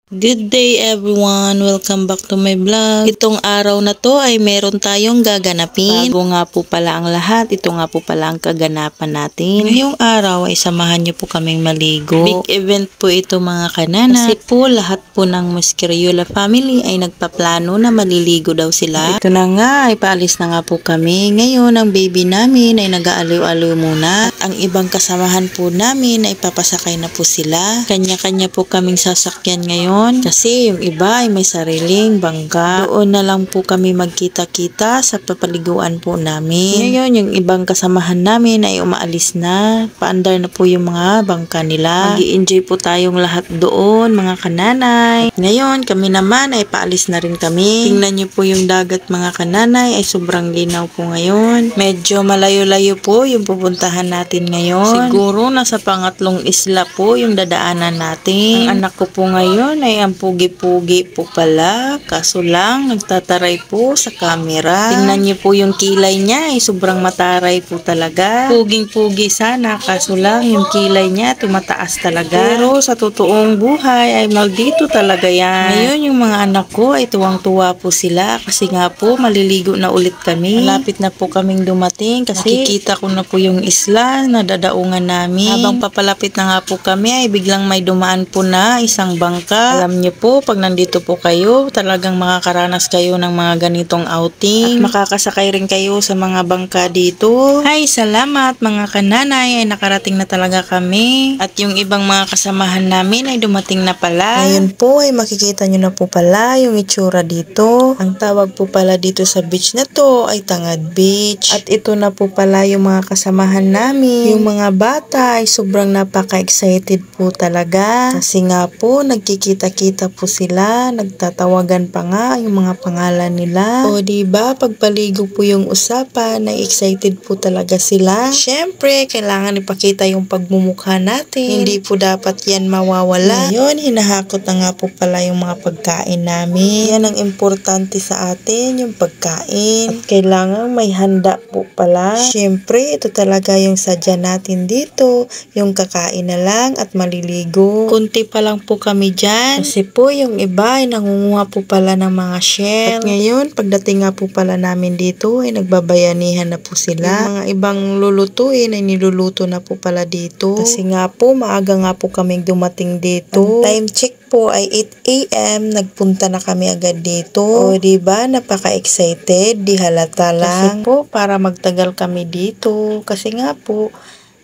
Good day everyone! Welcome back to my vlog. Itong araw na to ay meron tayong gaganapin. Bago nga po pala ang lahat, ito nga po pala ang kaganapan natin. Ngayong araw ay samahan niyo po kaming maligo. Big event po ito mga kanana. Kasi po lahat po ng Mosqueriola family ay nagpaplano na maliligo daw sila. Ito na nga, ay paalis na nga po kami. Ngayon ang baby namin ay nag-aaliw-aliw muna. At ang ibang kasamahan po namin ay papasakay na po sila. Kanya-kanya po kaming sasakyan ngayon. Kasi yung iba ay may sariling bangka. Doon na lang po kami magkita-kita sa papaliguan po namin. Ngayon yung ibang kasamahan namin ay umaalis na. Paandar na po yung mga bangka nila. Mag-i-enjoy po tayong lahat doon mga kananay. Ngayon kami naman ay paalis na rin kami. Tingnan nyo po yung dagat mga kananay ay sobrang linaw po ngayon. Medyo malayo-layo po yung pupuntahan natin ngayon. Siguro nasa pangatlong isla po yung dadaanan natin. Ang anak ko po ngayon ay ang pugi-pugi po pala. Kaso lang, nagtataray po sa camera. Tingnan niyo po yung kilay niya ay sobrang mataray po talaga. Puging-pugi sana. Kaso lang, yung kilay niya tumataas talaga. Pero sa totoong buhay ay maldito talaga yan. Ngayon, yung mga anak ko ay tuwang-tuwa po sila. Kasi nga po, maliligo na ulit kami. Malapit na po kaming dumating kasi nakikita ko na po yung isla na dadaungan namin. Habang papalapit na nga po kami ay biglang may dumaan po na isang bangka. Alam niyo po, pag nandito po kayo, talagang makakaranas kayo ng mga ganitong outing. At makakasakay rin kayo sa mga bangka dito. Ay, salamat mga kananay, ay nakarating na talaga kami. At yung ibang mga kasamahan namin ay dumating na pala. Ngayon po ay makikita nyo na po pala yung itsura dito. Ang tawag po pala dito sa beach na to ay Tangad Beach. At ito na po pala yung mga kasamahan namin. Yung mga bata ay sobrang napaka-excited po talaga. Kasi nga po, nagkikita-kita po sila, nagtatawagan pa nga yung mga pangalan nila. O diba, pagpaligo po yung usapan, na excited po talaga sila. Syempre, kailangan ipakita yung pagmumukha natin. Hindi po dapat yan mawawala. Ngayon, hinahakot na nga po pala yung mga pagkain namin. Yan ang importante sa atin, yung pagkain. At kailangan may handa po pala. Syempre, ito talaga yung sadya natin dito, yung kakain na lang at maliligo. Kunti pa lang po kami dyan. Kasi po yung iba ay nangunguha po pala ng mga shell. At ngayon, pagdating nga po pala namin dito ay nagbabayanihan na po sila. Yung mga ibang lulutuin ay niluluto na po pala dito. Kasi nga po, maaga nga po kaming dumating dito. Ang time check po ay 8 AM. Nagpunta na kami agad dito. O diba, napaka-excited. Di halata lang. Kasi po, para magtagal kami dito. Kasi nga po,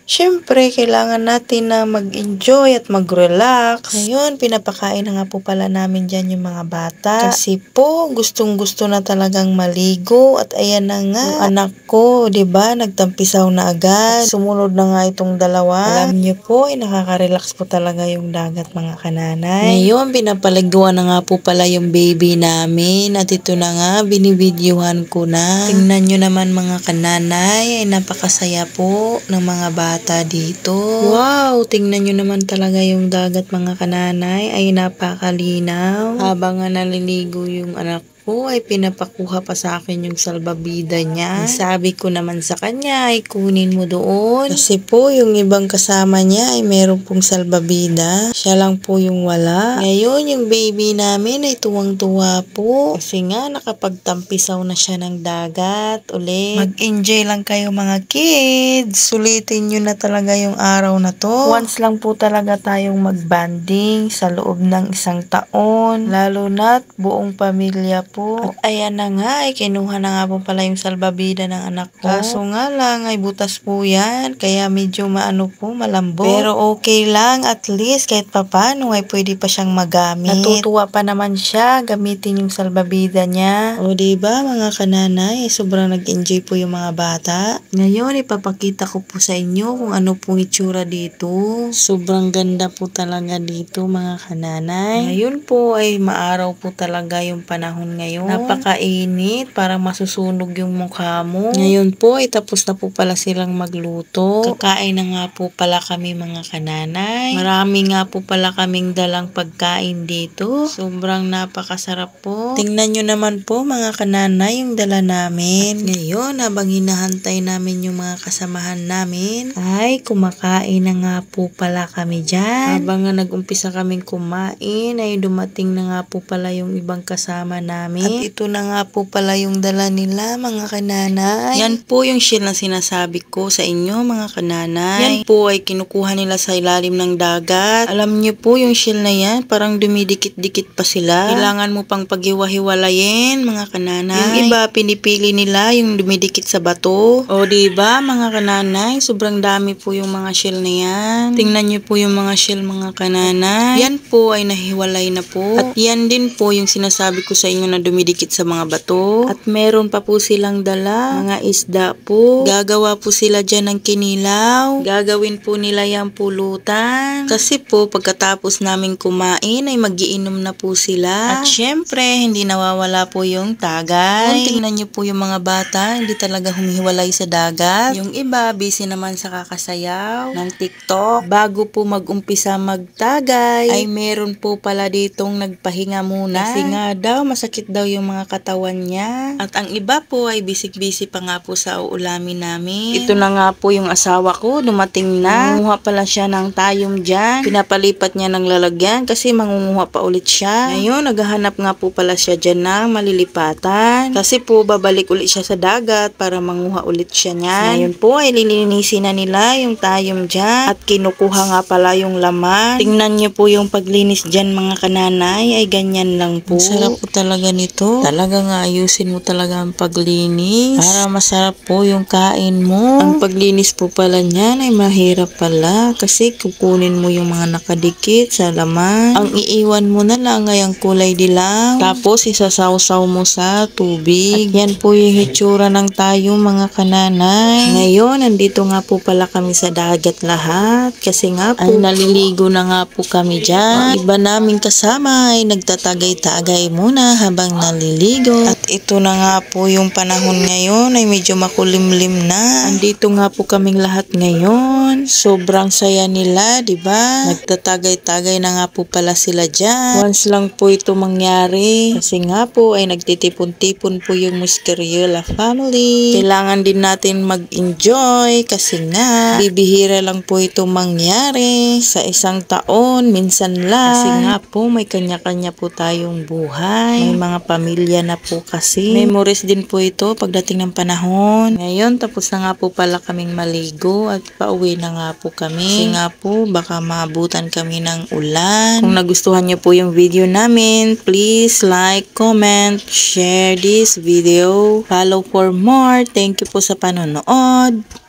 syempre, kailangan natin na mag-enjoy at mag-relax. Ngayon, pinapakain na nga po pala namin dyan yung mga bata. Kasi po, gustong-gusto na talagang maligo. At ayan na nga, yung anak ko, diba, nagtampisaw na agad. Sumunod na nga itong dalawa. Alam niyo po, nakaka-relax po talaga yung dagat mga kananay. Ngayon, pinapaliguan na nga po pala yung baby namin. At ito na nga, binibidyohan ko na. Tingnan nyo naman mga kananay, ay napakasaya po ng mga bata dito. Wow! Tingnan nyo naman talaga yung dagat mga kananay ay napakalinaw. Habang nga naliligo yung anak ko ay pinapakuha pa sa akin yung salbabida niya. Sabi ko naman sa kanya ay kunin mo doon. Kasi po yung ibang kasama niya ay meron pong salbabida. Siya lang po yung wala. Ngayon yung baby namin ay tuwang-tuwa po. Kasi nga nakapagtampisaw na siya ng dagat ulit. Mag-enjoy lang kayo mga kids. Sulitin nyo na talaga yung araw na to. Once lang po talaga tayong mag-banding sa loob ng isang taon. Lalo na't buong pamilya po. At ayan na nga, ay kinuha na nga po pala yung salbabida ng anak ko. Kaso nga lang, ay butas po yan. Kaya medyo maano po, malambot. Pero okay lang, at least kahit papano ay pwede pa siyang magamit. Natutuwa pa naman siya, gamitin yung salbabida niya. O diba mga kananay, sobrang nag-enjoy po yung mga bata. Ngayon, ipapakita ko po sa inyo kung ano pong itsura dito. Sobrang ganda po talaga dito mga kananay. Ngayon po ay maaraw po talaga yung panahon ngayon. Napakainit, parang masusunog yung mukha mo. Ngayon po ay tapos na po pala silang magluto. Kakain na nga po pala kami mga kananay. Marami nga po pala kaming dalang pagkain dito. Sobrang napakasarap po. Tingnan nyo naman po mga kananay yung dala namin. At ngayon habang hinahantay namin yung mga kasamahan namin ay kumakain na nga po pala kami dyan. Habang nga nag-umpisa kaming kumain ay dumating na nga po pala yung ibang kasama namin. At ito na nga po pala yung dala nila mga kananay. Yan po yung shell na sinasabi ko sa inyo mga kananay. Yan po ay kinukuha nila sa ilalim ng dagat. Alam niyo po yung shell na yan parang dumidikit-dikit pa sila. Kailangan mo pang paghiwa-hiwalayin mga kananay. Yung iba pinipili nila yung dumidikit sa bato. O diba mga kananay, sobrang dami po yung mga shell na yan. Tingnan niyo po yung mga shell mga kananay. Yan po ay nahiwalay na po. At yan din po yung sinasabi ko sa inyo na dumidikit sa mga bato. At meron pa po silang dala, mga isda po. Gagawa po sila dyan ng kinilaw. Gagawin po nila yung pulutan. Kasi po pagkatapos namin kumain ay magiinom na po sila. At syempre hindi nawawala po yung tagay. Tingnan niyo po yung mga bata, hindi talaga humihiwalay sa dagat. Yung iba busy naman sa kakasayaw ng TikTok. Bago po mag-umpisa magtagay ay meron po pala ditong nagpahinga muna. Kasi nga daw masakit daw yung mga katawan niya. At ang iba po ay busy pa nga po sa uulamin namin. Ito na nga po yung asawa ko, dumating na. Mangunguha pala siya ng tayom dyan. Pinapalipat niya ng lalagyan kasi mangunguha pa ulit siya. Ngayon, naghahanap nga po pala siya dyan ng malilipatan. Kasi po babalik ulit siya sa dagat para manguha ulit siya niyan. Ngayon po ay lilinisin na nila yung tayom dyan. At kinukuha nga pala yung laman. Tingnan niyo po yung paglinis dyan mga kananay ay ganyan lang po. Sarap po talaga nito. Talaga nga ayusin mo talaga ang paglinis para masarap po yung kain mo. Ang paglinis po pala niyan ay mahirap pala kasi kukunin mo yung mga nakadikit sa laman. Ang iiwan mo na lang ay ang kulay dilaw. Tapos isasawsaw mo sa tubig. At yan po yung hitsura ng tayo mga kananay. Ngayon, nandito nga po pala kami sa dagat lahat. Kasi nga po, ay naliligo na nga po kami dyan. Iba naming kasama ay nagtatagay-tagay muna habang naliligo. At ito na nga po yung panahon ngayon ay medyo makulimlim na. Andito nga po kaming lahat ngayon. Sobrang saya nila, di ba? Nagtatagay-tagay na nga po pala sila dyan. Once lang po ito mangyari. Kasi nga po ay nagtitipon-tipon po yung Muscariola family. Kailangan din natin mag-enjoy kasi nga bibihira lang po ito mangyari sa isang taon, minsan lang. Kasi nga po may kanya-kanya po tayong buhay. May mga pamilya na po kasi. Memories din po ito pagdating ng panahon. Ngayon tapos na nga po pala kaming maligo at pauwi na nga po kami. Kasi nga po baka maabutan kami ng ulan. Kung nagustuhan niyo po yung video namin, please like, comment, share this video. Follow for more. Thank you po sa panonood.